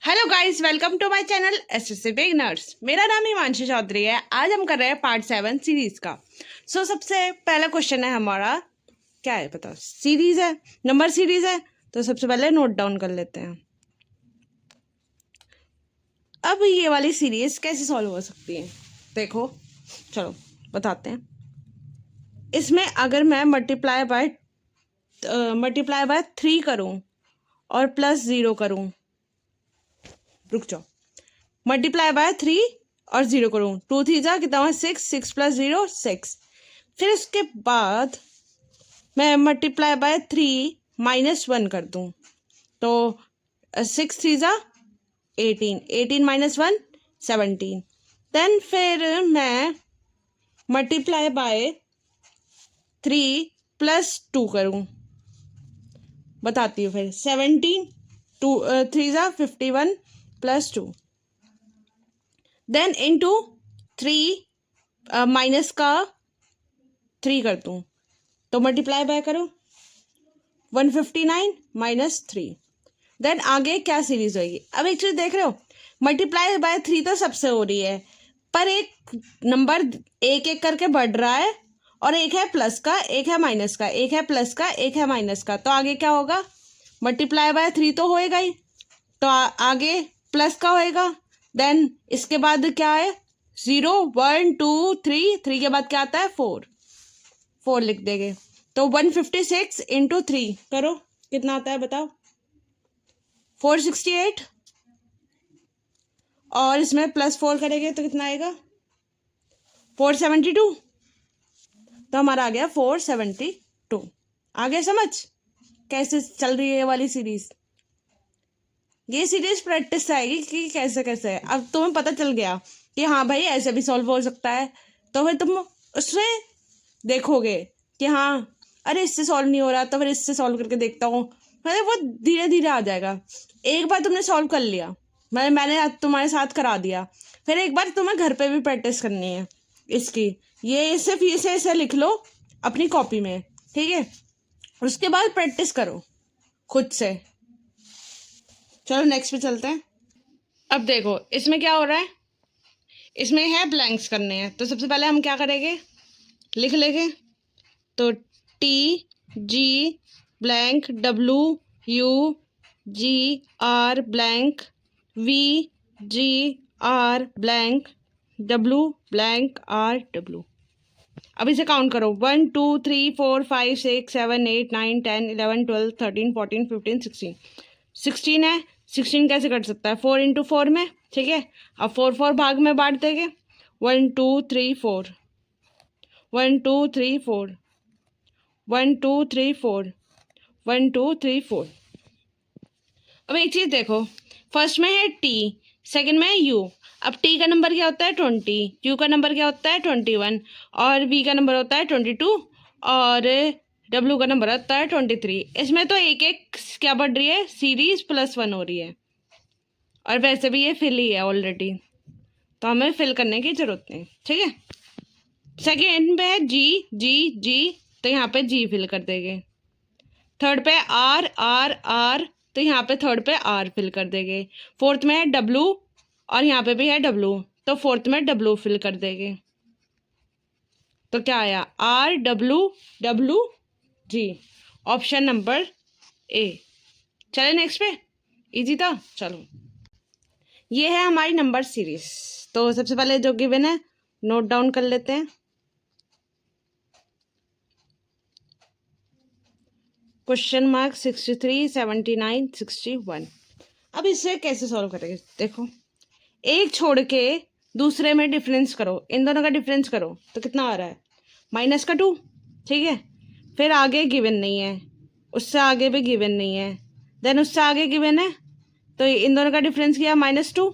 Hello guys, welcome to my channel SSC beginners. मेरा नाम हिमांशु चौधरी है। आज हम कर रहे हैं पार्ट 7 सीरीज का। सबसे पहला क्वेश्चन है हमारा, क्या है बताओ। सीरीज है, नंबर सीरीज है, तो सबसे पहले नोट डाउन कर लेते हैं। अब ये वाली सीरीज कैसे सॉल्व हो सकती है, देखो चलो बताते हैं। इसमें अगर मैं मल्टीप्लाई बाय 3 करूं और प्लस 0 करूं, रुक जाओ, मल्टीप्लाई बाय 3 और 0 करूँ, 2 3 जा कितना हुआ 6, 6 प्लस 0 6। फिर उसके बाद मैं मल्टीप्लाई बाय 3 -1 कर दूँ, तो 6 3 जा 18, 18 -1 17। देन फिर मैं मल्टीप्लाई बाय 3 प्लस 2 करूँ, बताती हूँ। फिर 17 2 3 जा 51 प्लस 2, देन इंटू 3 माइनस का 3 कर दूँ, तो मल्टीप्लाई बाय करो 159 -3। देन आगे क्या सीरीज होगी। अब एक चीज देख रहे हो, मल्टीप्लाई बाय 3 तो सबसे हो रही है, पर एक नंबर एक एक करके बढ़ रहा है, और एक है प्लस का, एक है माइनस का, एक है प्लस का, एक है माइनस का। तो आगे क्या होगा, मल्टीप्लाई बाय 3 तो होएगा ही, तो आगे प्लस का होएगा। देन इसके बाद क्या है, 0 1 2 3, 3 के बाद क्या आता है 4 लिख देंगे। तो 156 इंटू 3 करो, कितना आता है बताओ, 468। और इसमें प्लस 4 करेंगे तो कितना आएगा 472। तो हमारा आ गया 472। आगे समझ कैसे चल रही है ये वाली सीरीज। ये सीरीज प्रैक्टिस से आएगी कि कैसे कैसे है। अब तुम्हें पता चल गया कि हाँ भाई ऐसे भी सॉल्व हो सकता है, तो फिर तुम उसमें देखोगे कि हाँ अरे इससे सॉल्व नहीं हो रहा, तो फिर इससे सॉल्व करके देखता हूँ। मतलब वो धीरे धीरे आ जाएगा। एक बार तुमने सॉल्व कर लिया, मैंने तुम्हारे साथ करा दिया, फिर एक बार तुम्हें घर पे भी प्रैक्टिस करनी है इसकी। ये सिर्फ इसे ऐसे लिख लो अपनी कॉपी में, ठीक है। उसके बाद प्रैक्टिस करो खुद से। चलो नेक्स्ट पे चलते हैं। अब देखो इसमें क्या हो रहा है, इसमें है ब्लैंक्स करने हैं, तो सबसे पहले हम क्या करेंगे, लिख लेंगे। तो TG blank WUGR blank VGR blank WR। अब इसे काउंट करो, 1 2 3 4 5 6 7 8 9 10 11 12 13 14 15 16। 16 है, 16 कैसे कट सकता है, 4 इंटू 4 में, ठीक है। अब 4 4 भाग में बांट देंगे, 1 2 3 4, 1 2 3 4, 1 2 3 4, 1 2 3 4। अब एक चीज देखो, फर्स्ट में है T, सेकंड में है U। अब T का नंबर क्या होता है 20, Q का नंबर क्या होता है 21, और V का नंबर होता है 22, और W का नंबर होता है 23। इसमें तो एक एक क्या बढ़ रही है, सीरीज +1 हो रही है, और वैसे भी ये फिल ही है ऑलरेडी, तो हमें फिल करने की जरूरत नहीं, ठीक है। सेकेंड पे है G, तो यहाँ पे G फिल कर देंगे। थर्ड पे R, तो यहाँ पे थर्ड पे R फिल कर देंगे। फोर्थ में है W, और यहाँ पे भी है W, तो फोर्थ में W फिल कर देंगे। तो क्या आया, RWWG, ऑप्शन नंबर A। चले नेक्स्ट पे, इजी था। चलो ये है हमारी नंबर सीरीज। तो सबसे पहले जो गिवन है नोट डाउन कर लेते हैं। Question mark 63 79 61। अब इसे कैसे सॉल्व करेंगे, देखो एक छोड़ के दूसरे में डिफरेंस करो, इन दोनों का डिफरेंस करो, तो कितना आ रहा है -2, ठीक है। फिर आगे गिवन नहीं है, उससे आगे भी गिवन नहीं है, देन उससे आगे गिवन है, तो इन दोनों का डिफरेंस किया -2।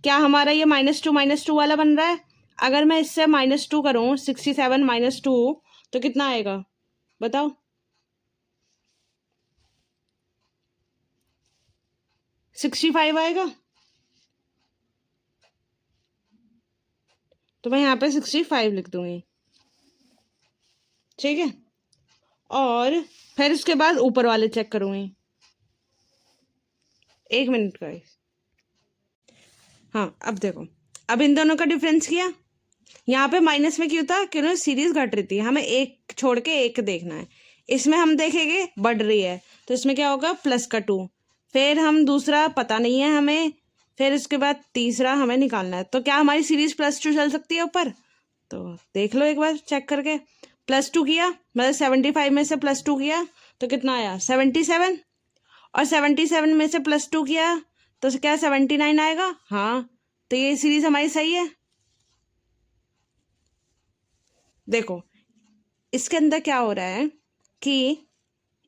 क्या हमारा ये -2 वाला बन रहा है। अगर मैं इससे -2 करूँ, 67 -2, तो कितना आएगा बताओ, -65 आएगा। तो मैं यहाँ पे 65 लिख दूंगी, ठीक है। और फिर उसके बाद ऊपर वाले चेक करूंगी, 1 मिनट का। हाँ अब देखो, अब इन दोनों का डिफरेंस किया, यहाँ पे माइनस में क्यों था, क्योंकि सीरीज घट रही थी, हमें एक छोड़ के एक देखना है। इसमें हम देखेंगे बढ़ रही है, तो इसमें क्या होगा प्लस का 2, फिर हम दूसरा पता नहीं है हमें, फिर उसके बाद तीसरा हमें निकालना है। तो क्या हमारी सीरीज +2 चल सकती है ऊपर? तो देख लो एक बार चेक करके। +2 किया मतलब 75 में से +2 किया तो कितना आया 77, और 77 में से +2 किया तो क्या 79 आएगा। हाँ, तो ये सीरीज हमारी सही है। देखो इसके अंदर क्या हो रहा है कि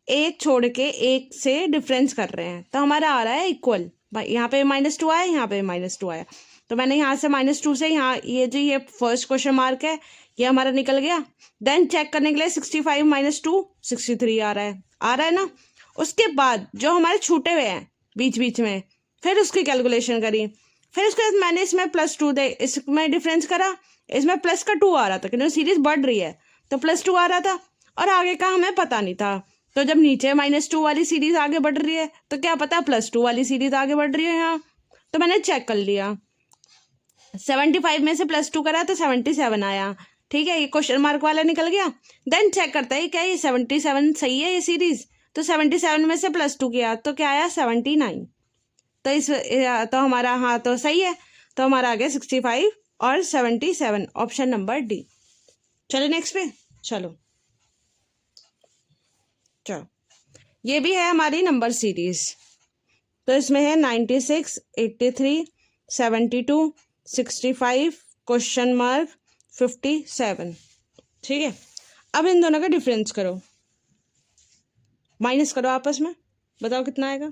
एक छोड़ के एक से डिफरेंस कर रहे हैं, तो हमारा आ रहा है इक्वल। भाई यहाँ पे -2 आया, यहाँ पे -2 आया, तो मैंने यहाँ से -2 से यहाँ ये जो ये फर्स्ट क्वेश्चन मार्क है ये हमारा निकल गया। देन चेक करने के लिए 65 - 2 63 आ रहा है ना। उसके बाद जो हमारे छूटे हुए हैं बीच बीच में, फिर उसकी कैलकुलेशन करी, फिर उसके बाद मैंने इसमें +2 दे इसमें डिफरेंस करा, इसमें प्लस का 2 आ रहा था क्योंकि सीरीज बढ़ रही है तो +2 आ रहा था, और आगे का हमें पता नहीं था। तो जब नीचे -2 वाली सीरीज आगे बढ़ रही है तो क्या पता +2 वाली सीरीज आगे बढ़ रही है यहाँ, तो मैंने चेक कर लिया। 75 में से +2 करा तो 77 आया, ठीक है, ये क्वेश्चन मार्क वाला निकल गया। देन चेक करता है क्या ये 77 सही है ये सीरीज, तो 77 में से +2 किया तो क्या आया 79, तो तो हमारा हाँ तो सही है, तो हमारा आ गया 65 और 77, ऑप्शन नंबर डी। चलो नेक्स्ट पे, चलो ये भी है हमारी नंबर सीरीज। तो इसमें है 96, 83, 72, 65, क्वेश्चन मार्क 57, ठीक है। अब इन दोनों का डिफरेंस करो, माइनस करो आपस में, बताओ कितना आएगा।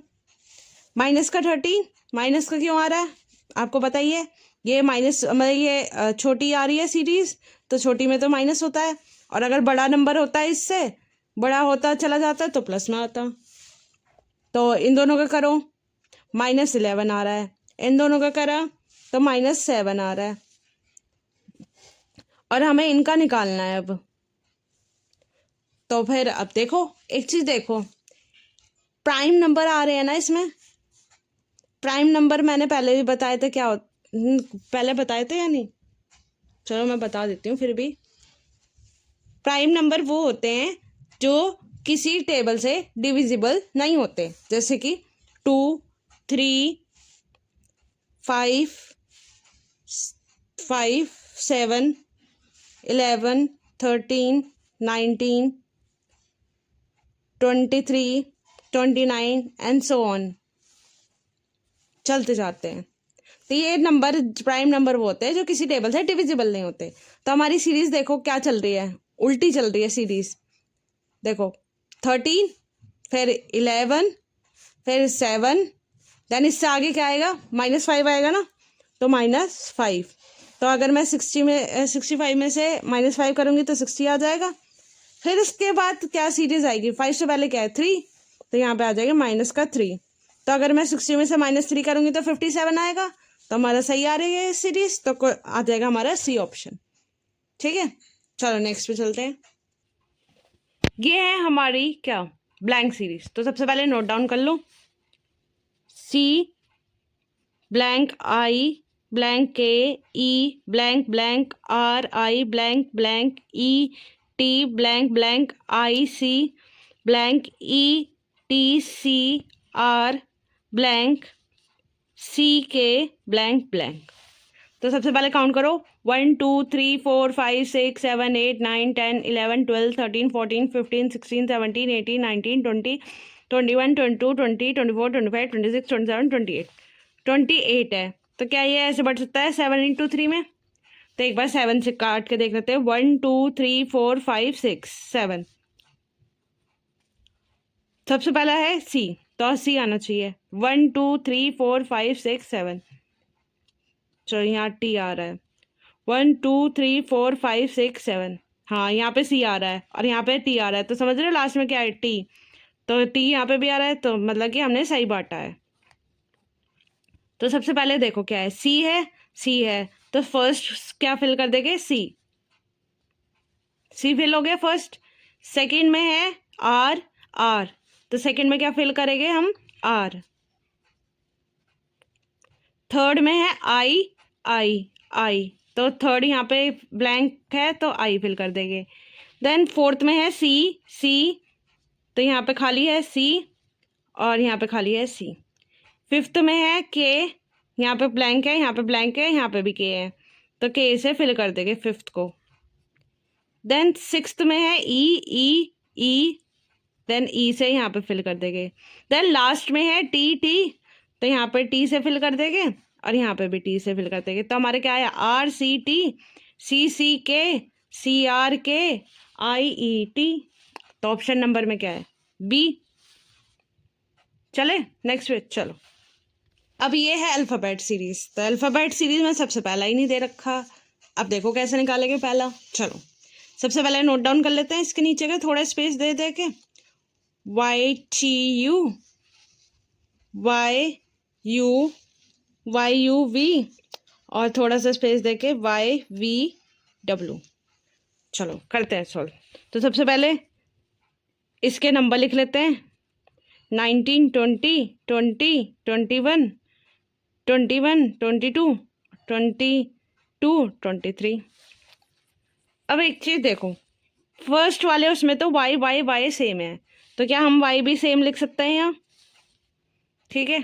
माइनस का 13, माइनस का क्यों आ रहा है आपको बताइए, ये माइनस मतलब ये छोटी आ रही है सीरीज, तो छोटी में तो माइनस होता है, और अगर बड़ा नंबर होता है इससे बड़ा होता चला जाता है तो प्लस में आता। तो इन दोनों का करो, -11 आ रहा है, इन दोनों का करा तो -7 आ रहा है, और हमें इनका निकालना है अब। तो फिर अब देखो एक चीज देखो, प्राइम नंबर आ रहे हैं ना इसमें, प्राइम नंबर मैंने पहले भी बताए थे क्या पहले बताए थे या नहीं, चलो मैं बता देती हूँ फिर भी। प्राइम नंबर वो होते हैं जो किसी टेबल से डिविजिबल नहीं होते, जैसे कि 2, 3, 5, 7, 11, 13, 19, 23, 29 एंड सो ऑन, चलते जाते हैं। तो ये नंबर प्राइम नंबर वो होते हैं जो किसी टेबल से डिविजिबल नहीं होते। तो हमारी सीरीज देखो क्या चल रही है, उल्टी चल रही है सीरीज। देखो 13, फिर 11, फिर 7, देन इससे आगे क्या आएगा -5 आएगा ना, तो -5। तो अगर मैं 65 में से -5 करूँगी तो 60 आ जाएगा। फिर उसके बाद क्या सीरीज आएगी, 5 से पहले क्या है 3, तो यहाँ पे आ जाएगा -3। तो अगर मैं 60 में से -3 करूँगी तो 57 आएगा, तो हमारा सही आ रही है सीरीज, तो आ जाएगा हमारा सी ऑप्शन, ठीक है। चलो नेक्स्ट पे चलते हैं। ये है हमारी क्या ब्लैंक सीरीज, तो सबसे पहले नोट डाउन कर लो, सी blank I blank K E blank blank R I blank blank E T blank blank I C blank E T C R blank C K blank blank. तो सबसे पहले count करो, 1 2 3 4 5 6 7 8 9 10 11 12 13 14 15 16 17 18 19 20 21 22 20 24 25 26 27 28 है। तो क्या ये ऐसे बढ़ सकता है 7 × 3 में? तो एक बार 7 से काट के देख लेते हैं, 1 2 3 4 5 6 7। सबसे पहला है सी, तो सी आना चाहिए, 1 2 3 4 5 6 7। चलो यहाँ टी आ रहा है, 1 2 3 4 5 6 7। हाँ यहाँ पे सी आ रहा है और यहाँ पे टी आ रहा है, तो समझ रहे हो लास्ट में क्या है टी, तो टी यहाँ पे भी आ रहा है, तो मतलब कि हमने सही बांटा है। तो सबसे पहले देखो क्या है, सी है, सी है, तो फर्स्ट क्या फिल कर देंगे, सी, सी फिल हो गया फर्स्ट। सेकंड में है आर, आर, तो सेकंड में क्या फिल करेंगे हम, आर। थर्ड में है आई आई आई, तो थर्ड यहाँ पे ब्लैंक है तो आई फिल कर देंगे। देन फोर्थ में है सी सी, तो यहाँ पे खाली है सी और यहाँ पे खाली है सी। फिफ्थ में है के, यहाँ पे ब्लैंक है, यहाँ पे ब्लैंक है, यहाँ पे भी के है, तो के से फिल कर देंगे फिफ्थ को। देन सिक्स्थ में है ई ई ई, देन ई से यहाँ पे फिल कर देंगे। देन लास्ट में है टी टी, तो यहाँ पे टी से फिल कर देंगे और यहाँ पे भी टी से फिल कर देंगे। तो हमारे क्या है, आर सी टी, सी के, सी आर के, आई ई टी। तो ऑप्शन नंबर में क्या है, बी। चले नेक्स्ट पे, चलो। अब ये है अल्फ़ाबेट सीरीज, तो अल्फ़ाबेट सीरीज में सबसे पहला ही नहीं दे रखा। अब देखो कैसे निकालेंगे पहला। चलो सबसे पहले नोट डाउन कर लेते हैं इसके नीचे का, थोड़ा स्पेस दे दे के, वाई यू वी, और थोड़ा सा स्पेस दे के वाई वी डब्ल्यू। चलो करते हैं सॉल्व। तो सबसे पहले इसके नंबर लिख लेते हैं, 19 20 20 21 21 22 22 23। अब एक चीज़ देखो, फर्स्ट वाले उसमें तो वाई वाई वाई सेम है, तो क्या हम वाई भी सेम लिख सकते हैं यहाँ? ठीक है।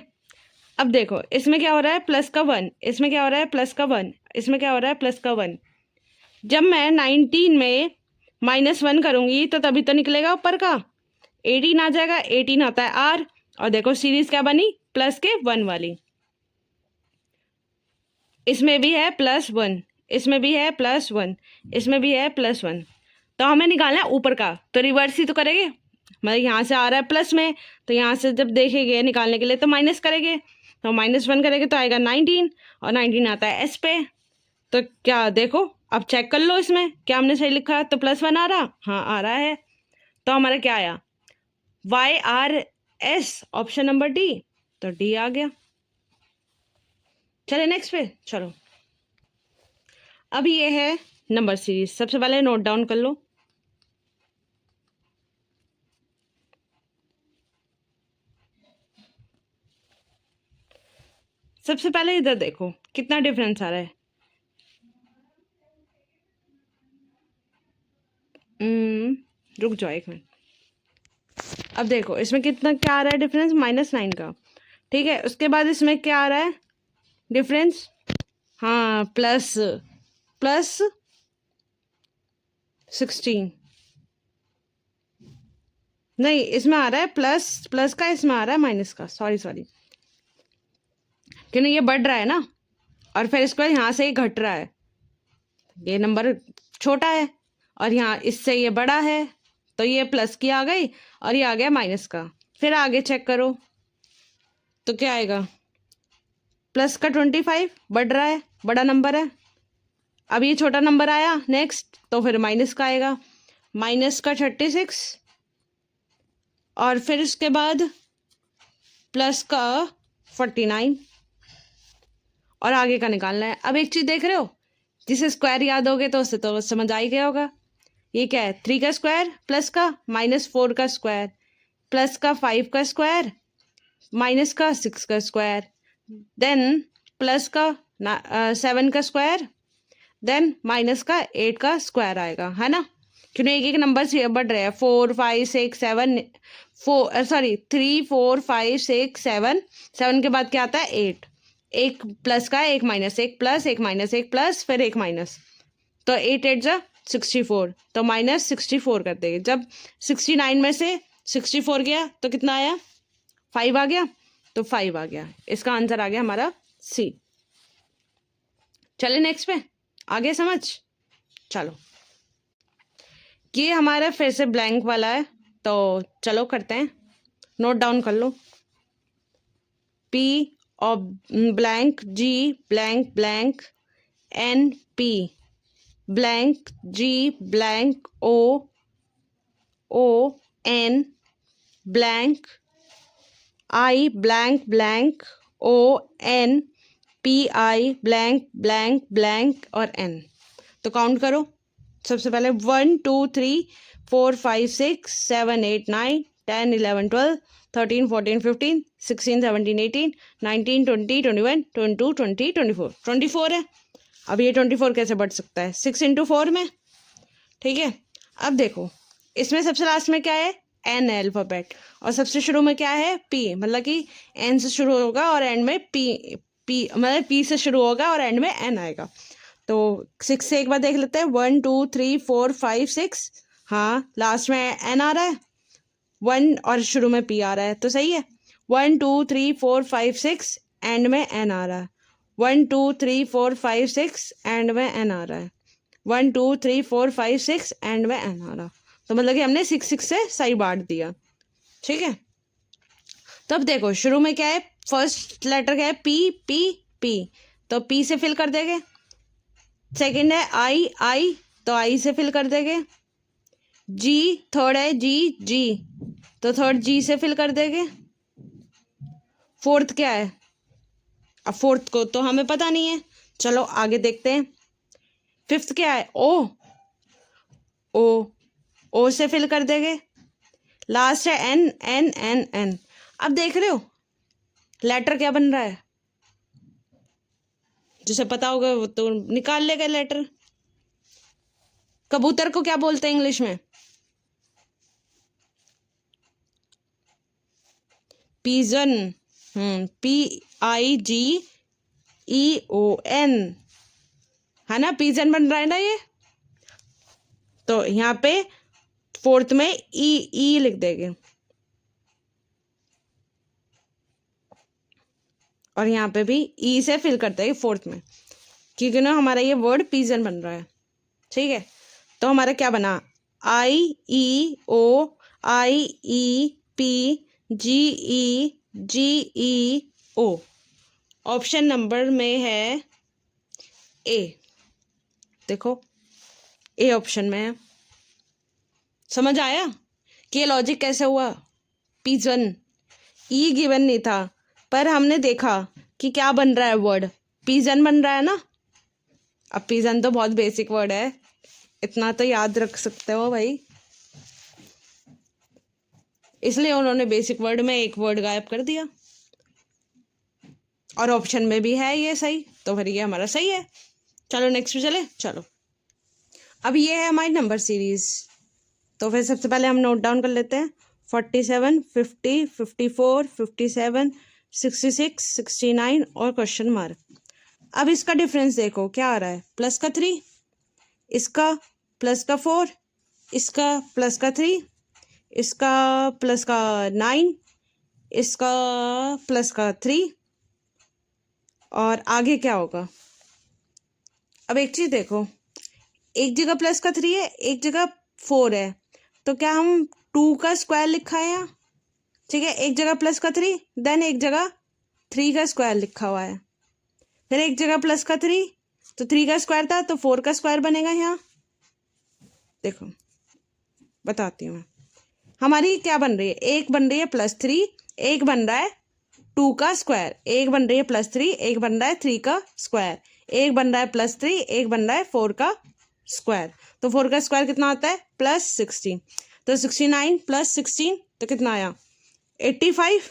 अब देखो इसमें क्या हो रहा है, प्लस का 1, इसमें क्या हो रहा है, प्लस का 1, इसमें क्या हो रहा है, प्लस का 1। जब मैं 19 में -1 करूँगी तो तभी तो निकलेगा ऊपर का, 18 आ जाएगा, 18 आता है आर, और देखो सीरीज क्या बनी, प्लस के 1 वाली। इसमें भी है +1, इसमें भी है +1, इसमें भी है +1। तो हमें निकालना है ऊपर का, तो रिवर्स ही तो करेंगे, मतलब यहाँ से आ रहा है प्लस में, तो यहाँ से जब देखेंगे निकालने के लिए तो माइनस करेंगे, तो -1 करेंगे तो आएगा 19, और 19 आता है एस पे। तो क्या देखो, अब चेक कर लो इसमें क्या हमने सही लिखा है, तो +1 आ रहा, हाँ आ रहा है। तो हमारा क्या आया, YRS, ऑप्शन नंबर डी, तो डी आ गया। चले नेक्स्ट पे, चलो। अब ये है नंबर सीरीज, सबसे पहले नोट डाउन कर लो। सबसे पहले इधर देखो कितना डिफरेंस आ रहा है, रुक जाओ एक मिनट। अब देखो इसमें कितना क्या आ रहा है डिफरेंस, -9 का। ठीक है, उसके बाद इसमें क्या आ रहा है डिफरेंस, हाँ प्लस 16, नहीं इसमें आ रहा है प्लस का, इसमें आ रहा है माइनस का, सॉरी क्योंकि ये बढ़ रहा है ना, और फिर इसके बाद यहाँ से ये घट रहा है, ये नंबर छोटा है और यहाँ इससे ये बड़ा है, तो ये प्लस की आ गई और ये आ गया माइनस का। फिर आगे चेक करो तो क्या आएगा, प्लस का 25 बढ़ रहा है, बड़ा नंबर है। अब ये छोटा नंबर आया नेक्स्ट, तो फिर माइनस का आएगा, माइनस का 36, और फिर इसके बाद प्लस का 49, और आगे का निकालना है। अब एक चीज़ देख रहे हो, जिसे स्क्वायर याद होगे तो उससे तो समझ आ ही गया होगा। ये क्या है, 3 का स्क्वायर प्लस का -4 का स्क्वायर प्लस का 5 का स्क्वायर माइनस का 6 का स्क्वायर, देन प्लस का 7 का स्क्वायर, देन माइनस का 8 का स्क्वायर आएगा, है ना, क्योंकि एक एक नंबर से बढ़ रहे हैं, 4 5 6 7 3 4 5 6 7, 7 के बाद क्या आता है 8, एक प्लस का एक माइनस, एक प्लस एक माइनस, एक प्लस फिर एक माइनस, तो 8 8 जा 64, तो -64 कर देंगे। जब 69 में से 64 गया तो कितना आया, 5 आ गया, तो 5 आ गया, इसका आंसर आ गया हमारा सी। चले नेक्स्ट पे, आगे समझ, चलो। ये हमारा फिर से ब्लैंक वाला है, तो चलो करते हैं, नोट डाउन कर लो, P और blank G blank blank N P blank G blank O N blank I blank blank O N P I blank blank blank और N। तो काउंट करो, सबसे पहले 1 2 3 4 5 6 7 8 9 10 11 12 13 14 15 16 17 18 19 20 21 22 20 24 24 है। अब ये 24 कैसे बढ़ सकता है? 6 × 4 में, ठीक है। अब देखो इसमें सबसे लास्ट में क्या है? एन है अल्फ़ाबेट, और सबसे शुरू में क्या है? पी, मतलब कि एन से शुरू होगा और एंड में पी मतलब पी से शुरू होगा और एंड में एन आएगा। तो 6 से एक बार देख लेते हैं, 1 2 3 4 5 6, हाँ लास्ट में एन आ रहा है, 1 और शुरू में पी आ रहा है, तो सही है। 1 2 3 4 5 6 एंड में एन आ रहा है, 1 2 3 4 5 6 एंड में एन आ रहा है, 1 2 3 4 5 6 एंड में एन आ रहा। तो मतलब कि हमने 6 6 से सही बांट दिया, ठीक है। तब देखो शुरू में क्या है? फर्स्ट लेटर क्या है? पी पी पी, तो पी से फिल कर देंगे। सेकंड है आई आई, तो आई से फिल कर देंगे। जी थर्ड है जी जी, तो थर्ड जी से फिल कर देंगे। फोर्थ क्या है? अब फोर्थ को तो हमें पता नहीं है, चलो आगे देखते हैं। फिफ्थ क्या है? ओ ओ, ओ से फिल कर देंगे। लास्ट है एन एन एन एन। अब देख रहे हो लेटर क्या बन रहा है? जिसे पता होगा वो तो निकाल लेगा लेटर। कबूतर को क्या बोलते हैं इंग्लिश में? पिजन। PIGEON, है ना, पिजन बन रहा है ना ये। तो यहाँ पे फोर्थ में ई लिख देंगे, और यहाँ पे भी ई से फिल करते हैं फोर्थ में, क्योंकि ना हमारा ये वर्ड पिजन बन रहा है, ठीक है। तो हमारा क्या बना? IEOIEPGEGEO। ऑप्शन नंबर में है ए, देखो ए ऑप्शन में है। समझ आया कि ये लॉजिक कैसे हुआ? पिजन, ई गिवन नहीं था, पर हमने देखा कि क्या बन रहा है, वर्ड पिजन बन रहा है ना। अब पिजन तो बहुत बेसिक वर्ड है, इतना तो याद रख सकते हो भाई, इसलिए उन्होंने बेसिक वर्ड में एक वर्ड गायब कर दिया, और ऑप्शन में भी है ये सही, तो फिर ये हमारा सही है। चलो नेक्स्ट पे चले, चलो। अब ये है हमारी नंबर सीरीज, तो फिर सबसे पहले हम नोट डाउन कर लेते हैं। 47 50 54 57 66 69 और क्वेश्चन मार्क। अब इसका डिफरेंस देखो क्या आ रहा है? प्लस का 3, इसका प्लस का 4, इसका प्लस का 3, इसका प्लस का 9, इसका प्लस का 3, और आगे क्या होगा? अब एक चीज देखो, एक जगह प्लस का 3 है, एक जगह 4 है, तो क्या हम 2 का स्क्वायर लिखा है यहाँ? ठीक है, एक जगह प्लस का 3, देन एक जगह 3 का स्क्वायर लिखा हुआ है, फिर एक जगह प्लस का 3, तो 3 का स्क्वायर था तो 4 का स्क्वायर बनेगा यहाँ। देखो बताती हूँ मैं, हमारी क्या बन रही है? एक बन रही है +3, एक बन रहा है 2 का स्क्वायर, एक बन रही है +3, एक बन रहा है 3 का स्क्वायर, एक बन रहा है +3, एक बन रहा है 4 का स्क्वायर। तो 4 का स्क्वायर कितना होता है? +16, तो 69 + 16 तो कितना आया? 85।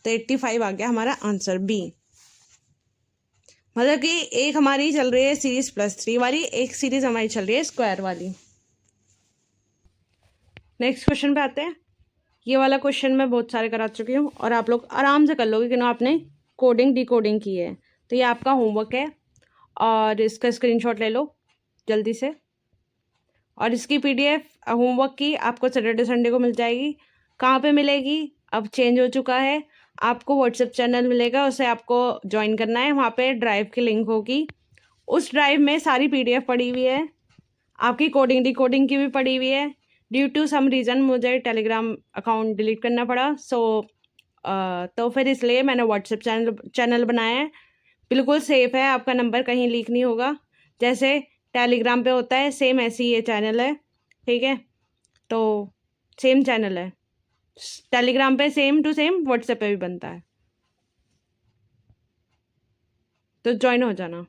तो 85 आ गया हमारा आंसर बी। मतलब कि एक हमारी चल रही है सीरीज +3 वाली, एक सीरीज हमारी चल रही है स्क्वायर वाली। नेक्स्ट क्वेश्चन पे आते हैं। ये वाला क्वेश्चन मैं बहुत सारे करा चुकी हूँ और आप लोग आराम से कर लोगे, क्योंकि आपने कोडिंग डिकोडिंग की है। तो ये आपका होमवर्क है और इसका स्क्रीनशॉट ले लो जल्दी से, और इसकी PDF होमवर्क की आपको सैटरडे संडे को मिल जाएगी। कहाँ पे मिलेगी? अब चेंज हो चुका है, आपको व्हाट्सएप चैनल मिलेगा, उसे आपको ज्वाइन करना है। वहाँ पे ड्राइव की लिंक होगी, उस ड्राइव में सारी PDF पड़ी हुई है, आपकी कोडिंग डिकोडिंग की भी पड़ी हुई है। ड्यू टू सम रीज़न मुझे टेलीग्राम अकाउंट डिलीट करना पड़ा, तो फिर इसलिए मैंने व्हाट्सएप चैनल बनाया है। बिल्कुल सेफ़ है, आपका नंबर कहीं लीक नहीं होगा। जैसे टेलीग्राम पे होता है सेम ऐसे ही ये चैनल है, ठीक है। तो सेम चैनल है, टेलीग्राम पे सेम टू सेम व्हाट्सएप पे भी बनता है, तो ज्वाइन हो जाना।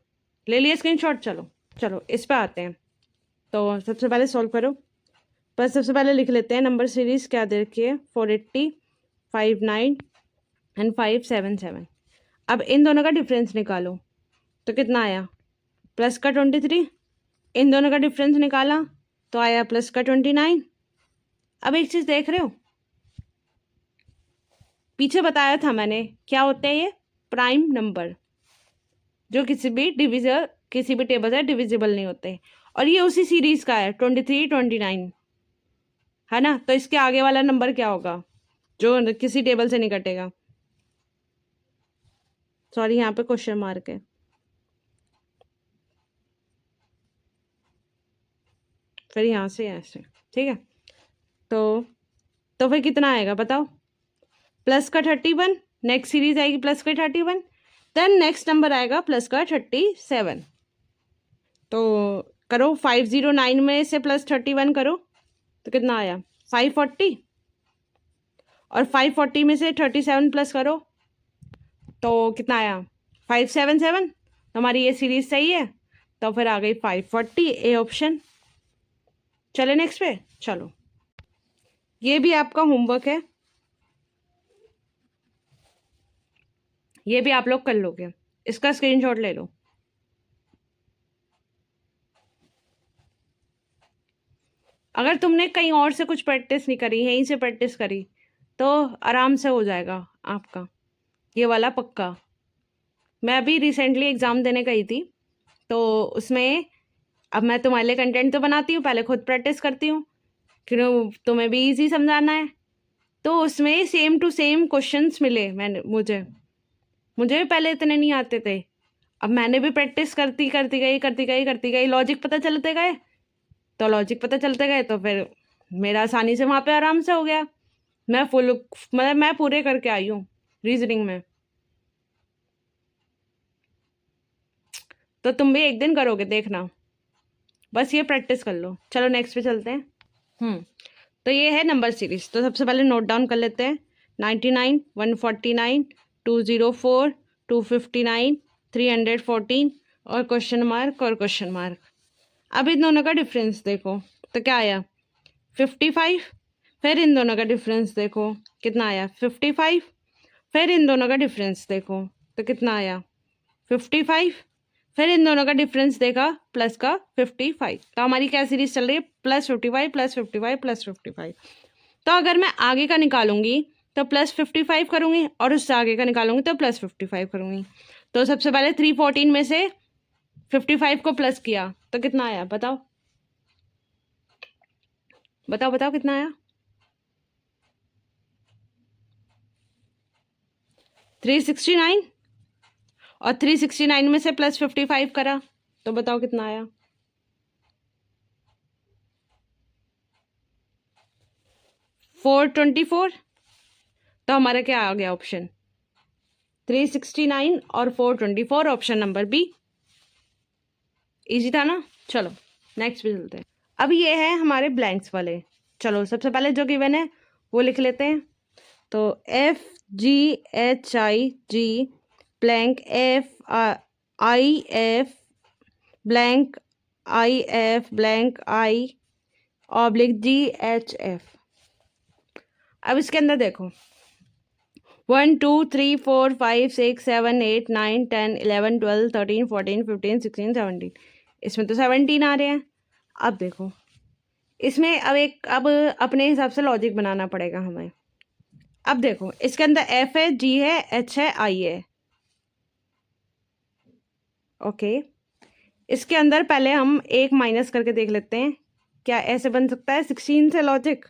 ले लिया स्क्रीनशॉट? चलो चलो इस पे आते हैं। तो सबसे पहले सॉल्व करो। पर सबसे पहले लिख लेते हैं नंबर सीरीज क्या दे रखी है, 480, 59 एंड 577। अब इन दोनों का डिफरेंस निकालो तो कितना आया, प्लस का 23। इन दोनों का डिफरेंस निकाला तो आया प्लस का 29। अब एक चीज़ देख रहे हो, पीछे बताया था मैंने क्या होता है ये, प्राइम नंबर, जो किसी भी टेबल से डिविजिबल नहीं होते। और ये उसी सीरीज का है 23, 29, है ना। तो इसके आगे वाला नंबर क्या होगा जो किसी टेबल से नहीं कटेगा। सॉरी, यहाँ पे क्वेश्चन मार्क है, फिर यहाँ से ऐसे, ठीक है। तो फिर कितना आएगा बताओ, प्लस का 31, नेक्स्ट सीरीज आएगी प्लस का 31, देन नेक्स्ट नंबर आएगा प्लस का 37। तो करो 509 में से प्लस 31 करो तो कितना आया 540, और 540 में से 37 प्लस करो तो कितना आया 577। तो हमारी ये सीरीज सही है, तो फिर आ गई 540, ए ऑप्शन। चले नेक्स्ट पे, चलो ये भी आपका होमवर्क है, ये भी आप लोग कर लोगे, इसका स्क्रीनशॉट ले लो। अगर तुमने कहीं और से कुछ प्रैक्टिस नहीं करी, यहीं से प्रैक्टिस करी, तो आराम से हो जाएगा आपका ये वाला पक्का। मैं अभी रिसेंटली एग्ज़ाम देने गई थी, तो उसमें अब मैं तुम्हारे लिए कंटेंट तो बनाती हूँ, पहले खुद प्रैक्टिस करती हूँ क्यों तुम्हें भी इजी समझाना है। तो उसमें सेम टू सेम क्वेश्चंस मिले मुझे भी पहले इतने नहीं आते थे। अब मैंने भी प्रैक्टिस करती गई, लॉजिक पता चलते गए, तो लॉजिक पता चलते गए, तो फिर मेरा आसानी से वहाँ पे आराम से हो गया। मैं पूरे करके आई हूँ रीजनिंग में, तो तुम भी एक दिन करोगे देखना, बस ये प्रैक्टिस कर लो। चलो नेक्स्ट पे चलते हैं। तो ये है नंबर सीरीज, तो सबसे पहले नोट डाउन कर लेते हैं, 99, 149, 204, 259, 314 और क्वेश्चन मार्क और क्वेश्चन मार्क। अब इन दोनों का डिफरेंस देखो तो क्या आया 55, फिर इन दोनों का डिफरेंस देखो कितना आया 55, फिर इन दोनों का डिफरेंस देखो तो कितना आया 55, फिर इन दोनों का डिफरेंस देखा प्लस का 55। तो हमारी क्या सीरीज चल रही है, +55, +55, +55। तो अगर मैं आगे का निकालूंगी तो +55 करूंगी, और उससे आगे का निकालूंगी तो +55 करूंगी। तो सबसे पहले 314 में से 55 को प्लस किया तो कितना आया बताओ बताओ बताओ, कितना आया 369, और 369 में से +55 करा तो बताओ कितना आया 424। तो हमारा क्या आ गया ऑप्शन 369 और 424, ऑप्शन नंबर बी। इजी था ना। चलो नेक्स्ट पे चलते हैं। अब ये है हमारे ब्लैंक्स वाले। चलो सबसे पहले जो गिवन है वो लिख लेते हैं। तो FGHIG blank FIF blank IF blank I oblique GHF। अब इसके अंदर देखो 1 2 3 4 5 6 7 8 9 10 11 12 13 14 15 16 17, इसमें तो 17 आ रहे हैं। अब देखो इसमें अब अपने हिसाब से लॉजिक बनाना पड़ेगा हमें। अब देखो इसके अंदर F है, G है, H है, I है। ओके, इसके अंदर पहले हम एक माइनस करके देख लेते हैं, क्या ऐसे बन सकता है 16 से लॉजिक।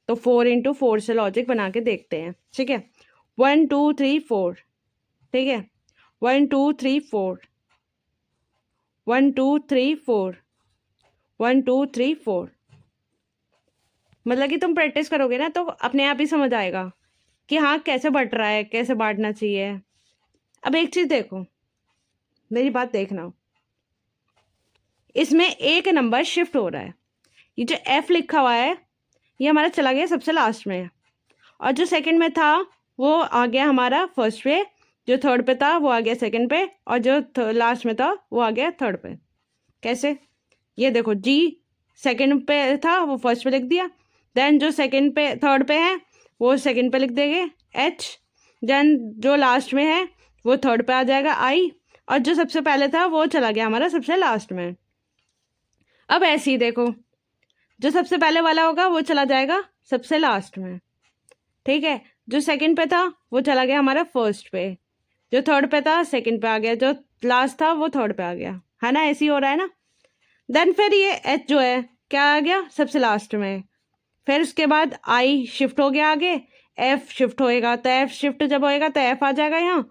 तो 4 × 4 से लॉजिक बना के देखते हैं, ठीक है। 1 2 3 4, ठीक है, 1 2 3 4, 1 2 3 4, 1 2 3 4। मतलब कि तुम प्रैक्टिस करोगे ना तो अपने आप ही समझ आएगा कि हाँ कैसे बढ़ रहा है, कैसे बांटना चाहिए। अब एक चीज़ देखो, मेरी बात देखना, इसमें एक नंबर शिफ्ट हो रहा है। ये जो F लिखा हुआ है ये हमारा चला गया सबसे लास्ट में, और जो सेकंड में था वो आ गया हमारा फर्स्ट पे, जो थर्ड पे था वो आ गया सेकंड पे, और जो लास्ट में था वो आ गया थर्ड पे। कैसे, ये देखो G सेकंड पे था वो फर्स्ट पे लिख दिया, देन जो सेकंड पे थर्ड पे है वो सेकंड पे लिख देंगे एच, देन जो लास्ट में है वो थर्ड पे आ जाएगा आई, और जो सबसे पहले था वो चला गया हमारा सबसे लास्ट में। अब ऐसे ही देखो, जो सबसे पहले वाला होगा वो चला जाएगा सबसे लास्ट में, ठीक है। जो सेकंड पे था वो चला गया हमारा फर्स्ट पे, जो थर्ड पे था सेकंड पे आ गया, जो लास्ट था वो थर्ड पे आ गया, है ना, ऐसे ही हो रहा है ना। देन फिर ये एच जो है क्या आ गया सबसे लास्ट में, फिर उसके बाद आई शिफ्ट हो गया आगे, एफ शिफ्ट होएगा, तो एफ शिफ्ट जब होएगा तो एफ आ जाएगा यहाँ,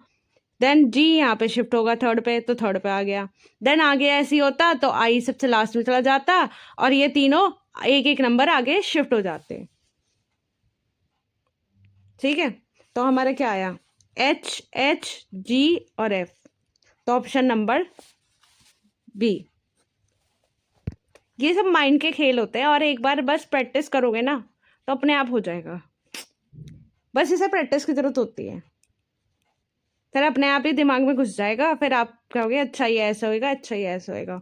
देन जी यहाँ पे शिफ्ट होगा थर्ड पे, तो थर्ड पे आ गया। देन आगे ऐसे ही होता तो आई सबसे लास्ट में चला जाता और ये तीनों एक एक नंबर आगे शिफ्ट हो जाते, ठीक है। तो हमारा क्या आया, एच एच जी और एफ, तो ऑप्शन नंबर बी। ये सब माइंड के खेल होते हैं और एक बार बस प्रैक्टिस करोगे ना तो अपने आप हो जाएगा, बस इसे प्रैक्टिस की जरूरत होती है, फिर अपने आप ही दिमाग में घुस जाएगा, फिर आप कहोगे अच्छा ये ऐसा होएगा, अच्छा ये ऐसा होएगा।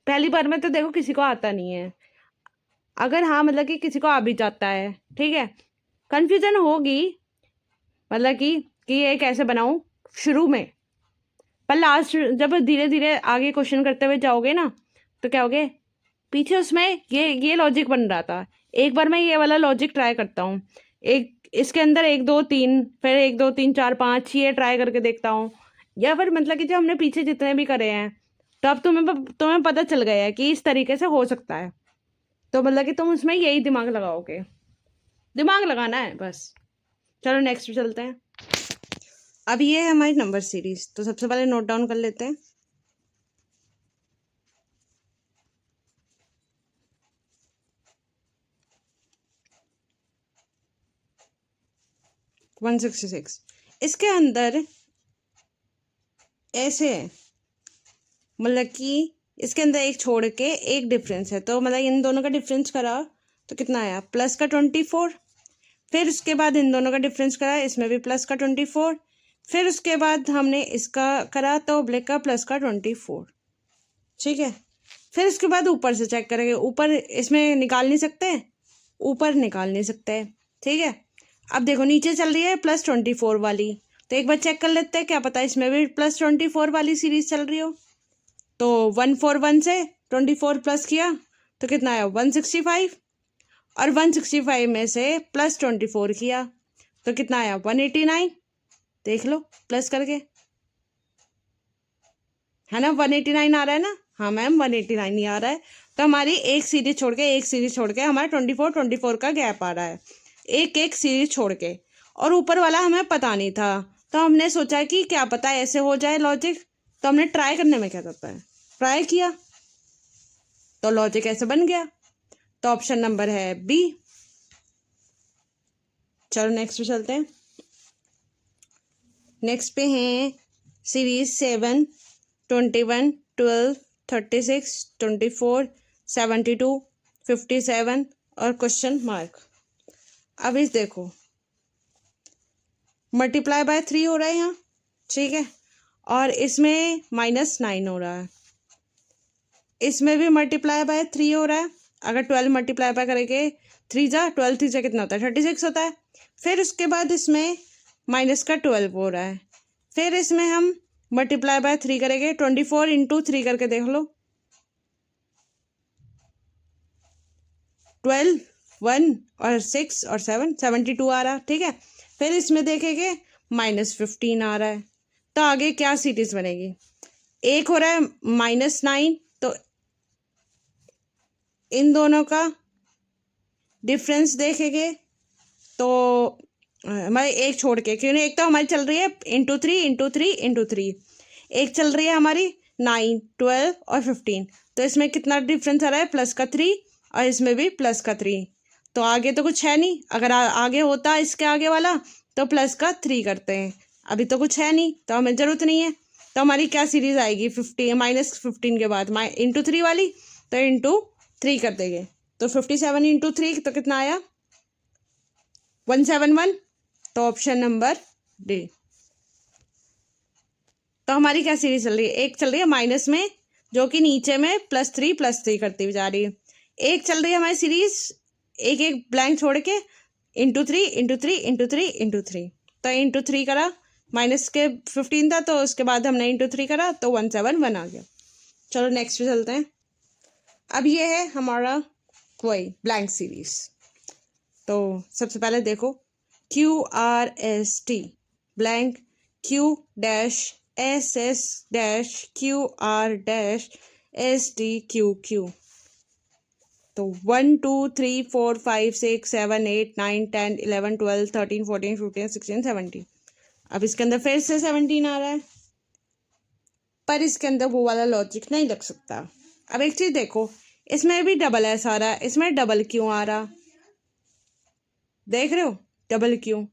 पहली बार में तो देखो किसी को आता नहीं है, अगर हाँ मतलब कि किसी को आ भी जाता है, ठीक है, कन्फ्यूजन होगी, मतलब कि ये कैसे बनाऊं शुरू में, पर लास्ट जब धीरे धीरे आगे क्वेश्चन करते हुए जाओगे ना तो क्या होगे, पीछे उसमें ये लॉजिक बन रहा था, एक बार मैं ये वाला लॉजिक ट्राई करता हूँ, एक इसके अंदर 1 2 3 फिर 1 2 3 4 5 ये ट्राई करके देखता हूँ, या फिर मतलब कि जो हमने पीछे जितने भी करे हैं तो अब तुम्हें पता चल गया है कि इस तरीके से हो सकता है, तो मतलब कि तुम उसमें यही दिमाग लगाओगे, दिमाग लगाना है बस। चलो नेक्स्ट पे चलते हैं। अब ये है हमारी नंबर सीरीज, तो सबसे पहले नोट डाउन कर लेते हैं। वन 166, इसके अंदर ऐसे है, मतलब कि इसके अंदर एक छोड़ के एक डिफरेंस है, तो मतलब इन दोनों का डिफरेंस करा तो कितना आया प्लस का 24, फिर उसके बाद इन दोनों का डिफरेंस करा इसमें भी प्लस का 24, फिर उसके बाद हमने इसका करा तो ब्लैक का प्लस का 24, ठीक है। फिर उसके बाद ऊपर से चेक करेंगे, ऊपर इसमें निकाल नहीं सकते, ऊपर निकाल नहीं सकते, ठीक है। अब देखो नीचे चल रही है +24 वाली, तो एक बार चेक कर लेते हैं, क्या पता इसमें भी +24 वाली सीरीज चल रही हो। तो 141 से 24 प्लस किया तो कितना आया 165, और 165 में से +24 किया तो कितना आया 189, देख लो प्लस करके, है ना 189 आ रहा है ना, हाँ मैम 189 ही आ रहा है, तो हमारी एक सीरीज छोड़ के हमारा 24 का गैप आ रहा है, एक एक सीरीज छोड़ के, और ऊपर वाला हमें पता नहीं था, तो हमने सोचा कि क्या पता ऐसे हो जाए लॉजिक, तो हमने ट्राई करने में क्या करता है ट्राई किया, तो लॉजिक ऐसे बन गया, तो ऑप्शन नंबर है बी। चलो नेक्स्ट पे चलते हैं। नेक्स्ट पे हैं सीरीज 7 21 12 36 24 72 57 और क्वेश्चन मार्क। अब इस देखो मल्टीप्लाई बाय 3 हो रहा है यहाँ, ठीक है, और इसमें -9 हो रहा है, इसमें भी मल्टीप्लाई बाय 3 हो रहा है, अगर 12 मल्टीप्लाई बाय करेंगे 12 3 कितना होता है 36 होता है, फिर उसके बाद इसमें -12 हो रहा है, फिर इसमें हम मल्टीप्लाई बाय 3 करेंगे 24 × 3 करके देख लो, 12 1 और 6 और 7 72 आ रहा, ठीक है। फिर इसमें देखेंगे -15 आ रहा है, तो आगे क्या सीरीज बनेगी, एक हो रहा है -9, तो इन दोनों का डिफरेंस देखेंगे, तो हमारे एक छोड़ के, क्योंकि एक तो हमारी चल रही है ×3 एक चल रही है हमारी 9 12 और 15, तो इसमें कितना डिफरेंस आ रहा है +3, और इसमें भी +3, तो आगे तो कुछ है नहीं, अगर आगे होता इसके आगे वाला तो +3 करते हैं, अभी तो कुछ है नहीं तो हमें ज़रूरत नहीं है, तो हमारी क्या सीरीज आएगी -15 के बाद ×3 वाली, तो ×3 कर देंगे, तो 57 × 3 तो कितना आया 171, तो ऑप्शन नंबर डी। तो हमारी क्या सीरीज चल रही है, एक चल रही है माइनस में जो कि नीचे में +3 करती हुई जा रही है। एक चल रही है हमारी सीरीज एक एक ब्लैंक छोड़ के ×3 ×3 ×3 ×3, तो ×3 करा, माइनस के 15 था तो उसके बाद हमने ×3 करा तो 171 आ गया। चलो नेक्स्ट पे चलते हैं। अब ये है हमारा वही ब्लैंक सीरीज। तो सबसे पहले देखो QRST ब्लैंक Q-SS-QR-STQQ। तो 1 2 3 4 5 6 7 8 9 10 11 12 13 14 15 16 17। अब इसके अंदर फिर से 17 आ रहा है, पर इसके अंदर वो वाला लॉजिक नहीं लग सकता। अब एक चीज देखो, इसमें भी डबल एस आ रहा है, इसमें डबल क्यों आ रहा, देख रहे हो डबल क्यों,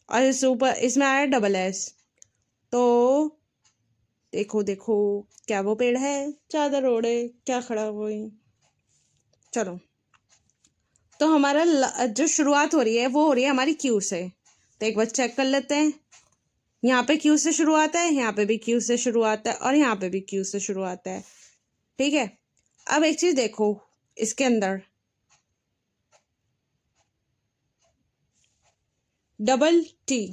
और इस ऊपर इसमें आया डबल एस। तो देखो देखो क्या वो पेड़ है चादर ओढ़े क्या खड़ा हुई। चलो तो हमारा जो शुरुआत हो रही है वो हो रही है हमारी क्यू से। तो एक बार चेक कर लेते हैं, यहाँ पे क्यू से शुरुआत है, यहाँ पे भी क्यू से शुरुआत है, और यहाँ पे भी क्यू से शुरुआत है। ठीक है, अब एक चीज देखो, इसके अंदर डबल टी,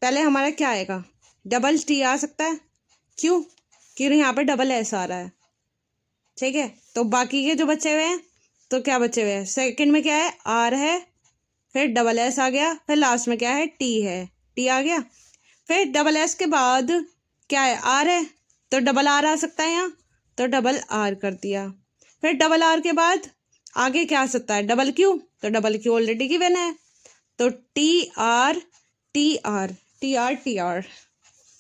पहले हमारा क्या आएगा, डबल टी आ सकता है, क्यों, क्योंकि यहाँ पे डबल एस आ रहा है। ठीक है, तो बाकी के जो बचे हुए हैं, तो क्या बचे हुए हैं, सेकंड में क्या है, आर है, फिर डबल एस आ गया, फिर लास्ट में क्या है, टी है, टी आ गया। फिर डबल एस के बाद क्या है, आर है, तो डबल आर आ सकता है यहाँ, तो डबल आर कर दिया। फिर डबल आर के बाद आगे क्या आ सकता है, डबल क्यू, तो डबल क्यू ऑलरेडी गिवन है, तो T R T R T R T R.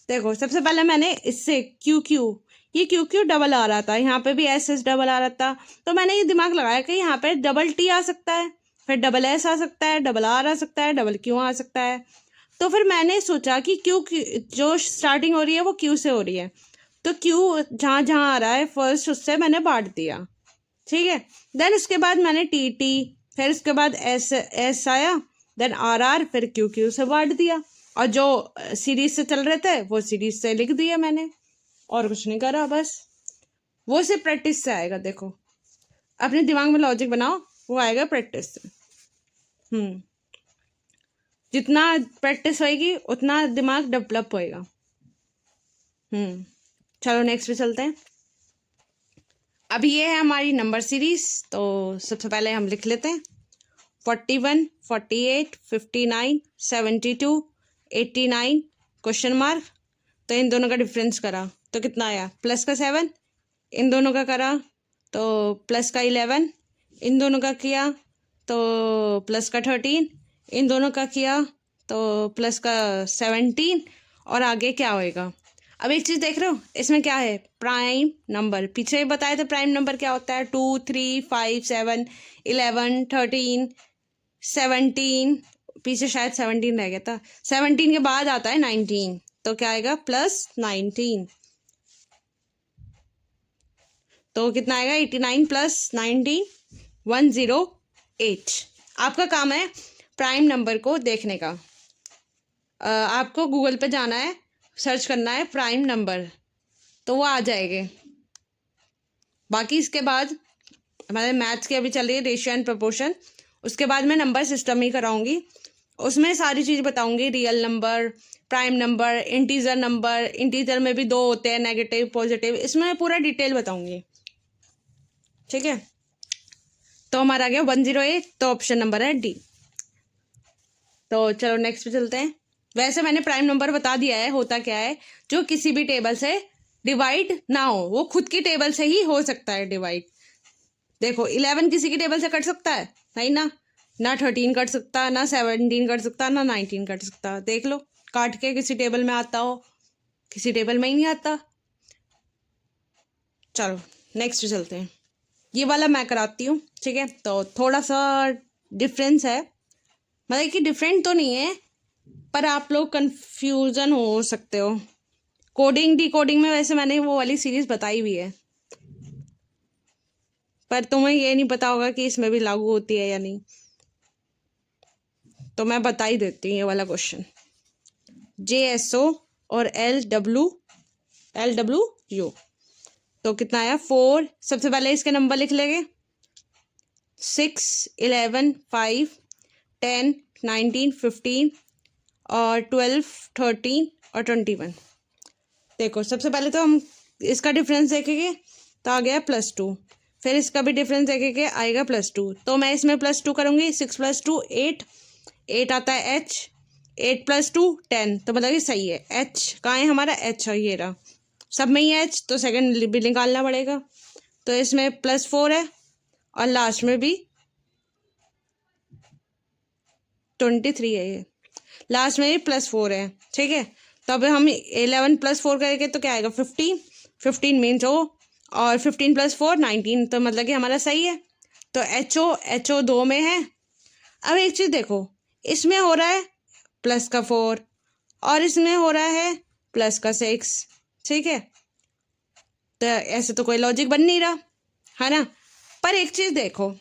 देखो सबसे पहले मैंने इससे क्यू क्यू, ये क्यू क्यू डबल आ रहा था, यहाँ पे भी एस एस डबल आ रहा था, तो मैंने ये दिमाग लगाया कि यहाँ पे डबल टी आ सकता है, फिर डबल एस आ सकता है, डबल आर आ सकता है, डबल क्यू आ सकता है। तो फिर मैंने सोचा कि क्यू जो स्टार्टिंग हो रही है वो क्यू से हो रही है, तो क्यू जहाँ जहाँ आ रहा है फर्स्ट उससे मैंने बांट दिया। ठीक है, देन उसके बाद मैंने टी टी, फिर उसके बाद एस एस आया, देन आर आर, फिर क्यू क्यू से बांट दिया, और जो सीरीज से चल रहे थे वो सीरीज से लिख दिया मैंने, और कुछ नहीं करा, बस वो सिर्फ प्रैक्टिस से आएगा। देखो अपने दिमाग में लॉजिक बनाओ, वो आएगा प्रैक्टिस से। जितना प्रैक्टिस होएगी उतना दिमाग डेवलप होएगा। चलो नेक्स्ट पे चलते हैं। अब ये है हमारी नंबर सीरीज, तो सबसे पहले हम लिख लेते हैं 41 48 59 72 89 क्वेश्चन मार्क। तो इन दोनों का डिफरेंस करा तो कितना आया, प्लस का 7, इन दोनों का करा तो प्लस का 11, इन दोनों का किया तो प्लस का 13, इन दोनों का किया तो प्लस का 17, और आगे क्या होएगा। अब एक चीज़ देख रहे हो, इसमें क्या है, प्राइम नंबर। पीछे बताए थे प्राइम नंबर क्या होता है, 2 3 5 7 11 13 17, पीछे शायद 17 रह गया था, 17 के बाद आता है 19, तो क्या आएगा +19, तो कितना आएगा 89 + 19 108। आपका काम है प्राइम नंबर को देखने का। आपको गूगल पे जाना है, सर्च करना है प्राइम नंबर, तो वो आ जाएंगे। बाकी इसके बाद हमारे मैथ्स की अभी चल रही है रेशियो एंड प्रोपोर्शन, उसके बाद मैं नंबर सिस्टम ही कराऊंगी, उसमें सारी चीज़ बताऊंगी, real number, prime number, integer number, integer में भी 2 होते हैं, नेगेटिव पॉजिटिव, इसमें पूरा डिटेल बताऊंगी। ठीक है, तो हमारा आ गया 108, तो ऑप्शन नंबर है डी। तो चलो नेक्स्ट पे चलते हैं। वैसे मैंने प्राइम नंबर बता दिया है, होता क्या है, जो किसी भी टेबल से डिवाइड ना हो, वो खुद की टेबल से ही हो सकता है डिवाइड। देखो 11 किसी की टेबल से कट सकता है, नहीं ना, ना 13 कट सकता, ना 17 कट सकता, ना 19 कट सकता। देख लो काट के किसी टेबल में आता हो, किसी टेबल में ही नहीं आता। चलो नेक्स्ट चलते हैं, ये वाला मैं कराती हूँ। ठीक है, तो थोड़ा सा डिफरेंस है, मतलब कि डिफरेंट तो नहीं है, पर आप लोग कंफ्यूजन हो सकते हो। कोडिंग डी कोडिंग में वैसे मैंने वो वाली सीरीज बताई भी है, पर तुम्हें ये नहीं पता होगा कि इसमें भी लागू होती है या नहीं, तो मैं बता ही देती हूँ। ये वाला क्वेश्चन JSO और LW यू। तो कितना आया 4। सबसे पहले इसके नंबर लिख लेंगे 6, 11, 5, 10, 19, 15 और 12, 13 और 21। देखो सबसे पहले तो हम इसका डिफरेंस देखेंगे तो आ गया +2। फिर इसका भी डिफरेंस देखेंगे आएगा +2। तो मैं इसमें +2 करूँगी। 6 + 2 8, 8 आता है H, 8 + 2 10। तो मतलब ये सही है। H कहाँ है हमारा? H है, ये रहा। सब में ही H, तो सेकंड भी निकालना पड़ेगा। तो इसमें +4 है और लास्ट में भी 23 है। ये लास्ट में ये +4 है, ठीक है। तो अब हम 11 + 4 करेंगे तो क्या आएगा 15। 15 मीन्स O, और 15 + 4 19। तो मतलब कि हमारा सही है। तो HO 2 में है। अब एक चीज़ देखो, इसमें हो रहा है +4 और इसमें हो रहा है +6, ठीक है। तो ऐसे तो कोई लॉजिक बन नहीं रहा, है ना। पर एक चीज़ देखो,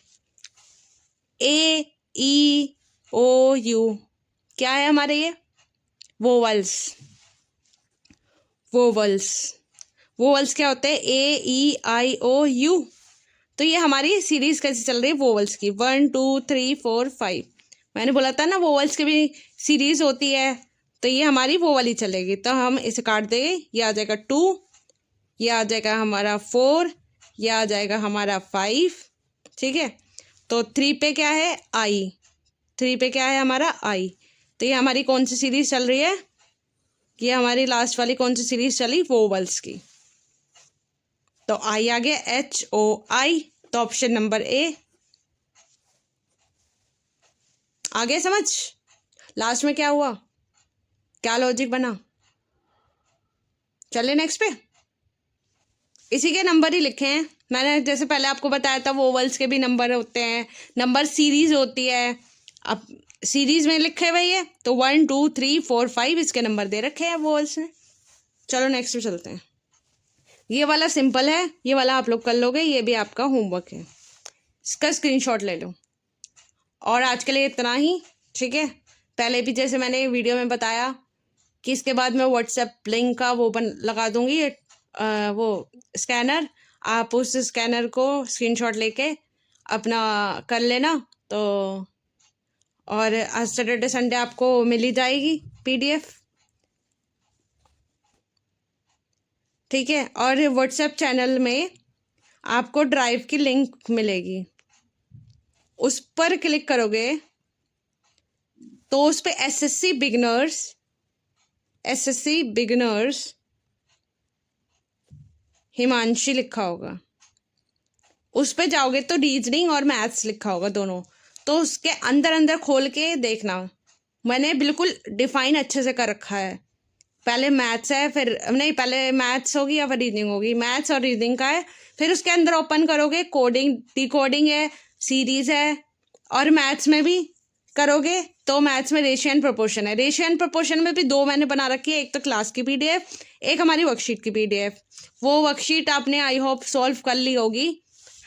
AEOU क्या है हमारे? ये वोवल्स। वोवल्स क्या होते हैं? AEIOU। तो ये हमारी सीरीज कैसे चल रही है वोवल्स की? 1 2 3 4 5। मैंने बोला था ना वोवल्स की भी सीरीज होती है। तो ये हमारी वोवल ही चलेगी। तो हम इसे काट देंगे। ये आ जाएगा 2, ये आ जाएगा हमारा 4, ये आ जाएगा हमारा 5, ठीक है। तो 3 पे क्या है? आई। 3 पे क्या है हमारा? आई। तो ये हमारी कौन सी सीरीज चल रही है? ये हमारी लास्ट वाली कौन सी सीरीज चली? वोवल्स की। तो आई आ गया HOI। तो ऑप्शन नंबर A आगे समझ। लास्ट में क्या हुआ, क्या लॉजिक बना? चले नेक्स्ट पे। इसी के नंबर ही लिखे हैं मैंने। जैसे पहले आपको बताया था वोवल्स के भी नंबर होते हैं, नंबर सीरीज होती है। अब सीरीज में लिखे हुए है तो 1 2 3 4 5 इसके नंबर दे रखे हैं वोवल्स ने। चलो नेक्स्ट पे चलते हैं। ये वाला सिंपल है, ये वाला आप लोग कर लोगे, ये भी आपका होमवर्क है। इसका स्क्रीनशॉट ले लो। और आज के लिए इतना ही, ठीक है। पहले भी जैसे मैंने वीडियो में बताया कि इसके बाद मैं व्हाट्सएप लिंक का वो लगा दूंगी, वो स्कैनर। आप उस स्कैनर को स्क्रीनशॉट लेके अपना कर लेना। तो और आज सैटरडे संडे आपको मिल ही जाएगी PDF, ठीक है। और व्हाट्सएप चैनल में आपको ड्राइव की लिंक मिलेगी, उस पर क्लिक करोगे तो उस पर SSC बिगनर्स हिमांशी लिखा होगा। उस पे जाओगे तो रीजनिंग और मैथ्स लिखा होगा दोनों। तो उसके अंदर अंदर खोल के देखना, मैंने बिल्कुल डिफाइन अच्छे से कर रखा है। पहले मैथ्स है, फिर नहीं, पहले मैथ्स होगी या फिर रीजनिंग होगी, मैथ्स और रीजनिंग का है। फिर उसके अंदर ओपन करोगे कोडिंग, डिकोडिंग है, सीरीज है। और मैथ्स में भी करोगे तो मैथ्स में रेशियो एंड प्रोपोर्शन है। रेशियो एंड प्रोपोर्शन में भी 2 मैंने बना रखी है, एक तो क्लास की PDF, एक हमारी वर्कशीट की PDF। वो वर्कशीट आपने आई होप सॉल्व कर ली होगी,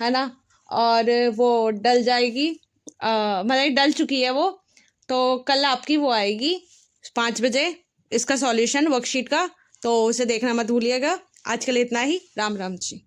है ना। और वो डल जाएगी, मतलब डल चुकी है वो। तो कल आपकी वो आएगी 5 बजे, इसका सॉल्यूशन वर्कशीट का। तो उसे देखना मत भूलिएगा। आज के लिए इतना ही। राम राम जी।